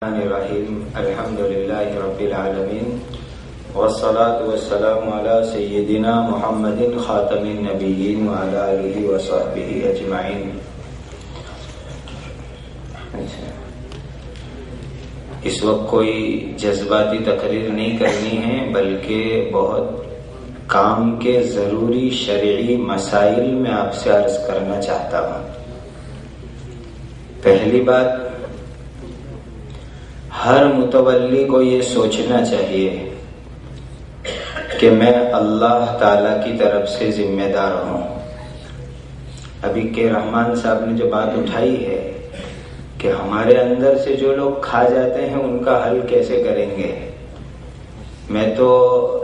الرحیم الحمد للہ رب العالمین والصلاة والسلام علی سیدنا محمد خاتم النبیین وعلی آلہ وصحبہ اجمعین۔ اس وقت کوئی جذباتی تقریر نہیں کرنی ہے، بلکہ بہت کام کے ضروری شرعی مسائل میں آپ سے عرض کرنا چاہتا ہوں۔ پہلی بات، ہر متولی کو یہ سوچنا چاہیے کہ میں اللہ تعالی کی طرف سے ذمہ دار ہوں۔ ابھی کے رحمان صاحب نے جو بات اٹھائی ہے کہ ہمارے اندر سے جو لوگ کھا جاتے ہیں ان کا حل کیسے کریں گے، میں تو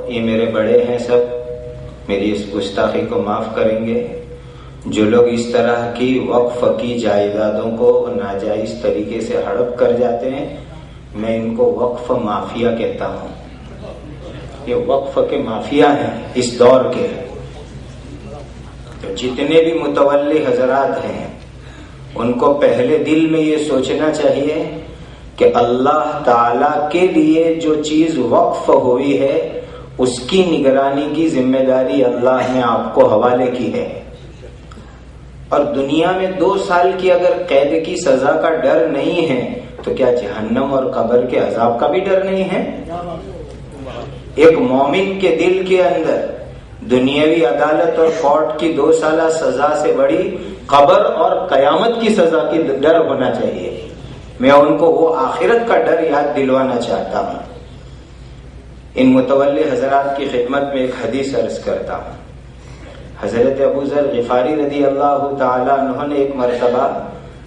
یہ میرے بڑے ہیں، سب میری اس گستاخی کو معاف کریں گے۔ جو لوگ اس طرح کی وقف کی جائیدادوں کو ناجائز طریقے سے ہڑپ کر جاتے ہیں، میں ان کو وقف مافیا کہتا ہوں۔ یہ وقف کے مافیا ہیں اس دور کے۔ تو جتنے بھی متولی حضرات ہیں ان کو پہلے دل میں یہ سوچنا چاہیے کہ اللہ تعالی کے لیے جو چیز وقف ہوئی ہے اس کی نگرانی کی ذمہ داری اللہ نے آپ کو حوالے کی ہے۔ اور دنیا میں 2 سال کی اگر قید کی سزا کا ڈر نہیں ہے تو کیا جہنم اور قبر کے عذاب کا بھی ڈر نہیں ہے؟ ایک مومن کے دل کے اندر دنیاوی عدالت اور کورٹ کی 2 سالہ سزا سے بڑی قبر اور قیامت کی سزا کی ڈر ہونا چاہیے۔ میں ان کو وہ آخرت کا ڈر یاد دلوانا چاہتا ہوں۔ ان متولی حضرات کی خدمت میں ایک حدیث عرض کرتا ہوں۔ حضرت ابو ذر غفاری رضی اللہ تعالی عنہ نے ایک مرتبہ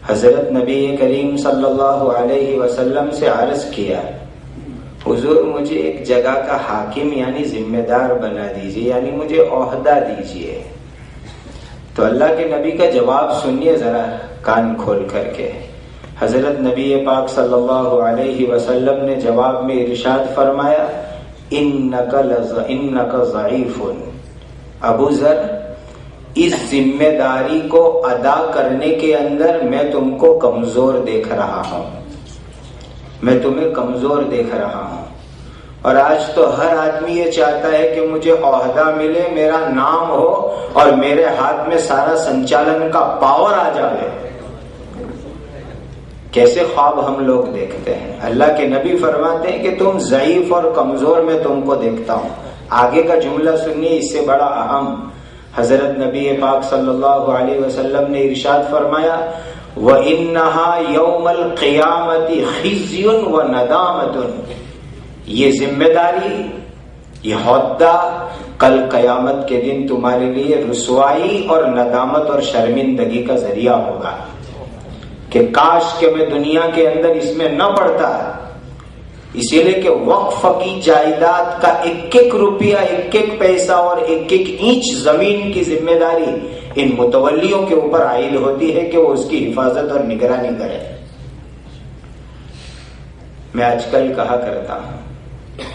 حضرت نبی کریم صلی اللہ علیہ وسلم سے عرض کیا، حضور مجھے ایک جگہ کا حاکم یعنی ذمہ دار بنا دیجیے، یعنی مجھے عہدہ دیجیے۔ تو اللہ کے نبی کا جواب سنیے ذرا کان کھول کر کے۔ حضرت نبی پاک صلی اللہ علیہ وسلم نے جواب میں ارشاد فرمایا، انک ضعیف، ابو ذر اس ذمہ داری کو ادا کرنے کے اندر میں تم کو کمزور دیکھ رہا ہوں، میں تمہیں کمزور دیکھ رہا ہوں۔ اور آج تو ہر آدمی یہ چاہتا ہے کہ مجھے عہدہ ملے، میرا نام ہو اور میرے ہاتھ میں سارا سنچالن کا پاور آ جائے۔ کیسے خواب ہم لوگ دیکھتے ہیں۔ اللہ کے نبی فرماتے ہیں کہ تم ضعیف اور کمزور میں تم کو دیکھتا ہوں۔ آگے کا جملہ سنیے، اس سے بڑا اہم۔ حضرت نبی پاک صلی اللہ علیہ وسلم نے ارشاد فرمایا، وَإِنَّهَا يَوْمَ الْقِيَامَةِ خِزْيٌ وَنَدَامَةٌ، یہ ذمہ داری، یہ عہدہ کل قیامت کے دن تمہارے لیے رسوائی اور ندامت اور شرمندگی کا ذریعہ ہوگا کہ کاش کہ میں دنیا کے اندر اس میں نہ پڑتا۔ اسی لیے کہ وقف کی جائیداد کا 1-1 روپیہ، 1-1 پیسہ اور 1-1 انچ زمین کی ذمہ داری ان متولیوں کے اوپر عائد ہوتی ہے کہ وہ اس کی حفاظت اور نگرانی کرے۔ میں آج کل کہا کرتا ہوں،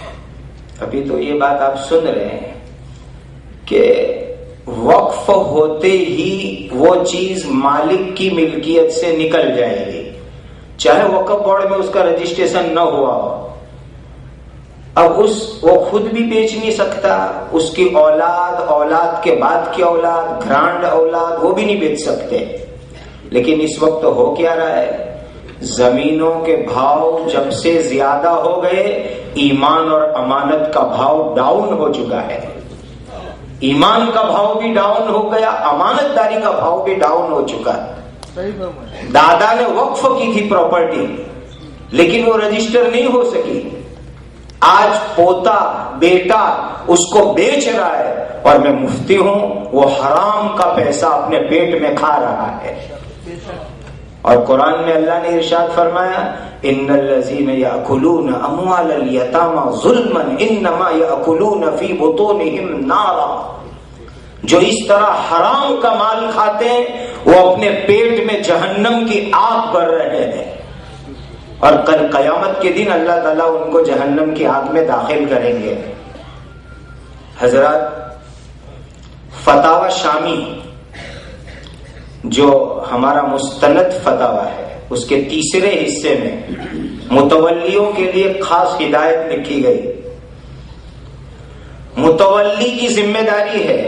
ابھی تو یہ بات آپ سن رہے ہیں کہ وقف ہوتے ہی وہ چیز مالک کی ملکیت سے نکل جائے گی، چاہے وقف بورڈ میں اس کا رجسٹریشن نہ ہوا ہو۔ اب وہ خود بھی بیچ نہیں سکتا، اس کی اولاد، اولاد کے بعد کی اولاد، گرانڈ اولاد، وہ بھی نہیں بیچ سکتے۔ لیکن اس وقت ہو کیا رہا ہے، زمینوں کے بھاؤ جب سے زیادہ ہو گئے، ایمان اور امانت کا بھاؤ ڈاؤن ہو چکا ہے۔ ایمان کا بھاؤ بھی ڈاؤن ہو گیا، امانت داری کا بھاؤ بھی ڈاؤن ہو چکا ہے۔ دادا نے وقف کی تھی پراپرٹی لیکن وہ رجسٹر نہیں ہو سکی، آج پوتا بیٹا اس کو بیچ رہا ہے اور میں مفتی ہوں، وہ حرام کا پیسہ اپنے پیٹ میں کھا رہا ہے۔ اور قرآن میں اللہ نے ارشاد فرمایا، ان الذین یاکلون اموال الیتامی ظلما انما یاکلون فی بطونہم نارا، جو اس طرح حرام کا مال کھاتے ہیں وہ اپنے پیٹ میں جہنم کی آگ بھر رہے ہیں، اور کل قیامت کے دن اللہ تعالیٰ ان کو جہنم کی آگ میں داخل کریں گے۔ حضرات، فتاوی شامی جو ہمارا مستند فتاوی ہے اس کے 3 حصے میں متولیوں کے لیے خاص ہدایت لکھی گئی. متولی کی ذمہ داری ہے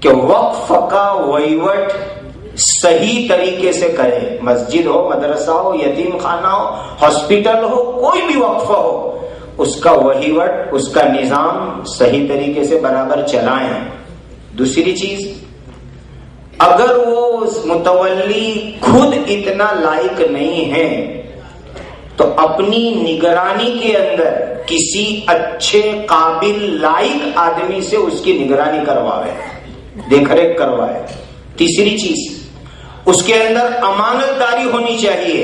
کہ وقف کا وہیوٹ صحیح طریقے سے کرے. مسجد ہو، مدرسہ ہو، یتیم خانہ ہو، ہاسپٹل ہو، کوئی بھی وقف ہو، اس کا وہیوٹ، اس کا نظام صحیح طریقے سے برابر چلائیں. دوسری چیز، اگر وہ متولی خود اتنا لائق نہیں ہے تو اپنی نگرانی کے اندر کسی اچھے قابل لائق آدمی سے اس کی نگرانی کروائے، دیکھ ریکھ کروائے. تیسری چیز، اس کے اندر امانت داری ہونی چاہیے.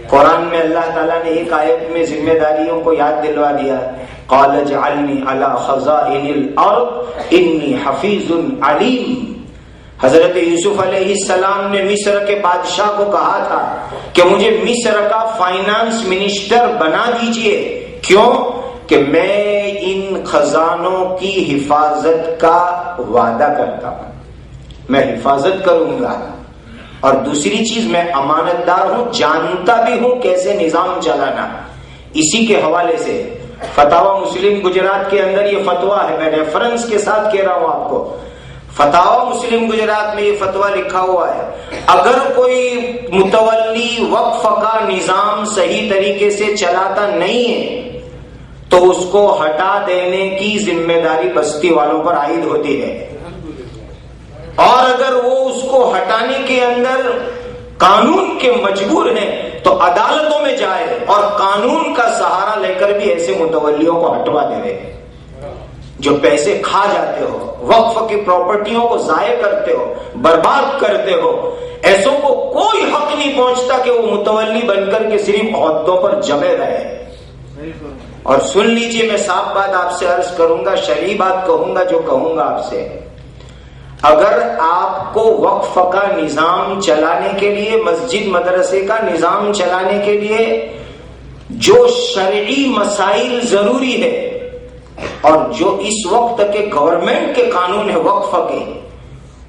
قرآن میں اللہ تعالیٰ نے ایک آیت میں ذمہ داریوں کو یاد دلوا دیا. قال اجعلنی علی خزائن الارض انی حفیظ علیم. حضرت یوسف علیہ السلام نے مصر کے بادشاہ کو کہا تھا کہ مجھے مصر کا فائنانس منسٹر بنا دیجئے. کیوں؟ کہ میں ان خزانوں کی حفاظت کا وعدہ کرتا ہوں، میں حفاظت کروں گا. اور دوسری چیز، میں امانت دار ہوں، جانتا بھی ہوں کیسے نظام چلانا. اسی کے حوالے سے فتاوی مسلم گجرات کے اندر یہ فتویٰ ہے، میں ریفرنس کے ساتھ کہہ رہا ہوں آپ کو. فتاوی مسلم گجرات میں یہ فتویٰ لکھا ہوا ہے، اگر کوئی متولی وقف کا نظام صحیح طریقے سے چلاتا نہیں ہے تو اس کو ہٹا دینے کی ذمہ داری بستی والوں پر عائد ہوتی ہے. اور اگر وہ اس کو ہٹانے کے اندر قانون کے مجبور ہیں تو عدالتوں میں جائے اور قانون کا سہارا لے کر بھی ایسے متولیوں کو ہٹوا دے. جو پیسے کھا جاتے ہو، وقف کی پراپرٹیوں کو ضائع کرتے ہو، برباد کرتے ہو، ایسوں کو کوئی حق نہیں پہنچتا کہ وہ متولی بن کر کے صرف عہدوں پر جمے رہے. اور سن لیجئے، میں صاف بات آپ سے عرض کروں گا، شرعی بات کہوں گا جو کہوں گا آپ سے. اگر آپ کو وقف کا نظام چلانے کے لیے، مسجد مدرسے کا نظام چلانے کے لیے جو شرعی مسائل ضروری ہے اور جو اس وقت کے گورنمنٹ کے قانون ہے وقف کے،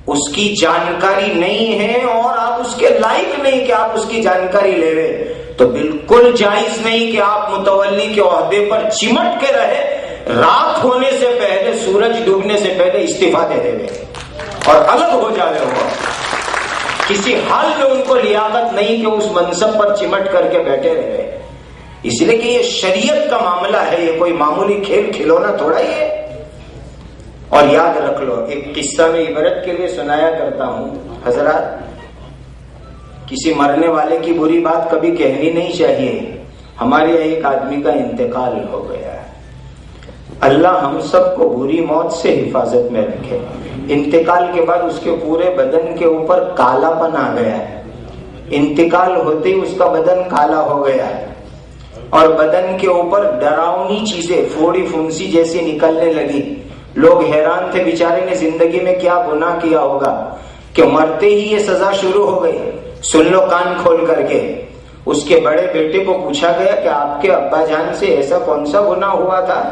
اس کی جانکاری نہیں ہے اور آپ اس کے لائق نہیں کہ آپ اس کی جانکاری لے لیں، تو بالکل جائز نہیں کہ آپ متولی کے عہدے پر چمٹ کے رہے، رات ہونے سے پہلے، سورج ڈوبنے سے پہلے استعفا دے دے اور الگ ہو جائے. ہو کسی حال میں ان کو لیاقت نہیں کہ اس منصب پر چمٹ کر کے بیٹھے رہے. اس لیے کہ یہ شریعت کا معاملہ ہے، یہ کوئی معمولی کھیل کھلونا تھوڑا ہی ہے. اور یاد رکھ لو، ایک قصہ میں عبرت کے لیے سنایا کرتا ہوں. حضرات، کسی مرنے والے کی بری بات کبھی کہنی نہیں چاہیے. ہمارے یہاں ایک آدمی کا انتقال ہو گیا ہے. اللہ ہم سب کو بری موت سے حفاظت میں رکھے. انتقال کے بعد اس کے پورے بدن کے اوپر کالا پن آ گیا ہے. انتقال ہوتے ہی اس کا بدن کالا ہو گیا ہے اور بدن کے اوپر ڈراؤنی چیزیں پھوڑی پھنسی جیسی نکلنے لگی. لوگ حیران تھے، بیچارے نے زندگی میں کیا گناہ کیا ہوگا کہ مرتے ہی یہ سزا شروع ہو گئی. سن لو کان کھول کر کے. اس کے بڑے بیٹے کو پوچھا گیا کہ آپ کے ابا جان سے ایسا کون سا گناہ ہوا تھا؟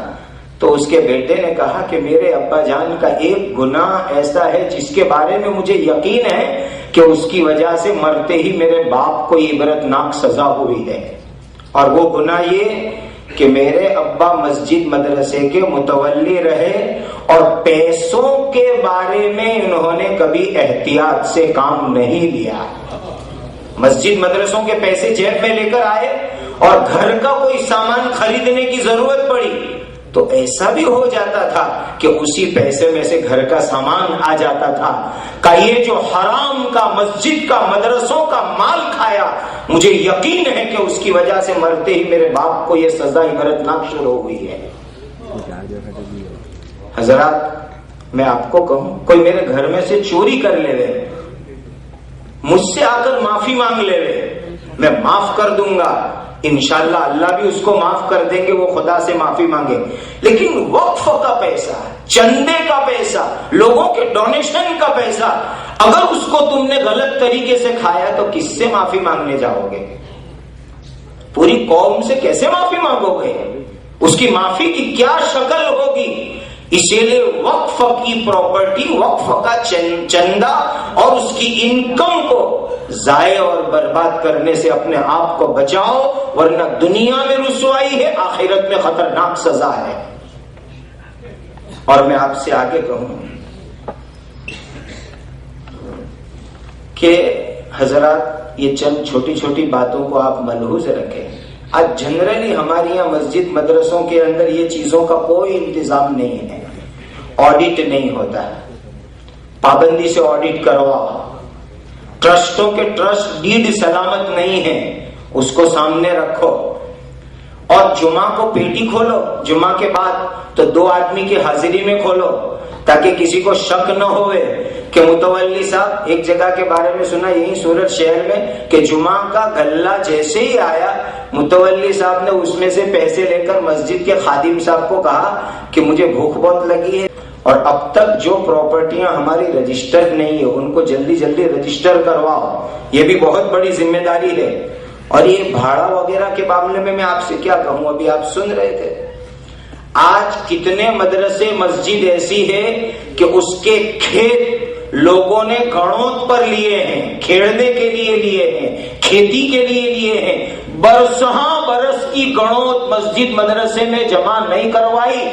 تو اس کے بیٹے نے کہا کہ میرے ابا جان کا ایک گناہ ایسا ہے جس کے بارے میں مجھے یقین ہے کہ اس کی وجہ سے مرتے ہی میرے باپ کو عبرتناک سزا ہوئی ہے. اور وہ گناہ یہ کہ میرے ابا مسجد مدرسے کے متولی رہے اور پیسوں کے بارے میں انہوں نے کبھی احتیاط سے کام نہیں لیا. مسجد مدرسوں کے پیسے جیب میں لے کر آئے اور گھر کا کوئی سامان خریدنے کی ضرورت پڑی تو ایسا بھی ہو جاتا تھا کہ اسی پیسے میں سے گھر کا سامان آ جاتا تھا. کہ یہ جو حرام کا مسجد کا مدرسوں کا مال کھایا، مجھے یقین ہے کہ اس کی وجہ سے مرتے ہی میرے باپ کو یہ سزا عبرتناک شروع ہوئی ہے. حضرات، میں آپ کو کہوں، کوئی میرے گھر میں سے چوری کر لے، مجھ سے آ کر معافی مانگ لے، میں معاف کر دوں گا. انشاءاللہ اللہ بھی اس کو معاف کر دیں گے، وہ خدا سے معافی مانگے. لیکن وقف کا پیسہ، چندے کا پیسہ، لوگوں کے ڈونیشن کا پیسہ، اگر اس کو تم نے غلط طریقے سے کھایا تو کس سے معافی مانگنے جاؤ گے؟ پوری قوم سے کیسے معافی مانگو گے؟ اس کی معافی کی کیا شکل ہوگی؟ اسی لیے وقف کی پراپرٹی، وقف کا چندہ اور اس کی انکم کو ضائع اور برباد کرنے سے اپنے آپ کو بچاؤ، ورنہ دنیا میں رسوائی ہے، آخرت میں خطرناک سزا ہے۔ اور میں آپ سے آگے کہوں کہ حضرات یہ چند چھوٹی چھوٹی باتوں کو آپ ملحوظ رکھیں۔ آج جنرلی ہمارے یہاں مسجد مدرسوں کے اندر یہ چیزوں کا کوئی انتظام نہیں ہے، آڈٹ نہیں ہوتا ہے، پابندی سے آڈٹ کرواؤ، ٹرسٹوں کے ٹرسٹ ڈیڈ سلامت نہیں ہے، اس کو سامنے رکھو، اور جمعہ کو پیٹی کھولو، جمعہ کے بعد تو 2 آدمی کی حاضری میں کھولو تاکہ کسی کو شک نہ ہوئے کہ متولی صاحب، ایک جگہ کے بارے میں سنا یہی سورت شہر میں کہ جمعہ کا غلہ جیسے ہی آیا متولی صاحب نے اس میں سے پیسے لے کر مسجد کے خادم صاحب کو کہا کہ مجھے بھوک بہت لگی ہے، اور اب تک جو پراپرٹیاں ہماری رجسٹر نہیں ہے ان کو جلدی جلدی رجسٹر کرواؤ، یہ بھی بہت بڑی ذمہ داری ہے۔ اور یہ بھاڑا وغیرہ کے معاملے میں آپ سے کیا کہوں، ابھی آپ سن رہے تھے، آج کتنے مدرسے مسجد ایسی ہے کہ اس کے کھیت لوگوں نے گھڑوں پر لیے ہیں، کھیڑنے کے لیے لیے ہیں، کھیتی کے لیے لیے ہیں، برسہاں برس کی گھڑوں مسجد مدرسے میں جمع نہیں کروائی،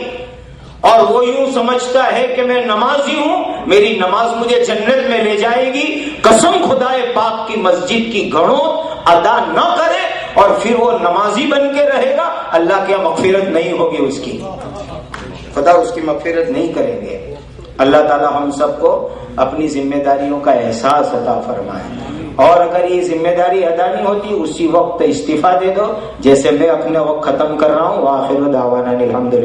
اور وہ یوں سمجھتا ہے کہ میں نمازی ہوں، میری نماز مجھے جنت میں لے جائے گی، قسم خدائے پاک کی مسجد کی گھڑوں ادا نہ کرے اور پھر وہ نمازی بن کے رہے گا، اللہ کی مغفرت نہیں ہوگی، اس کی خدا اس کی مغفرت نہیں کریں گے۔ اللہ تعالی ہم سب کو اپنی ذمہ داریوں کا احساس عطا فرمائے، اور اگر یہ ذمہ داری ادا نہیں ہوتی اسی وقت استعفیٰ دے دو، جیسے میں اپنے وقت ختم کر رہا ہوں۔ وآخر دعوانا الحمدللہ۔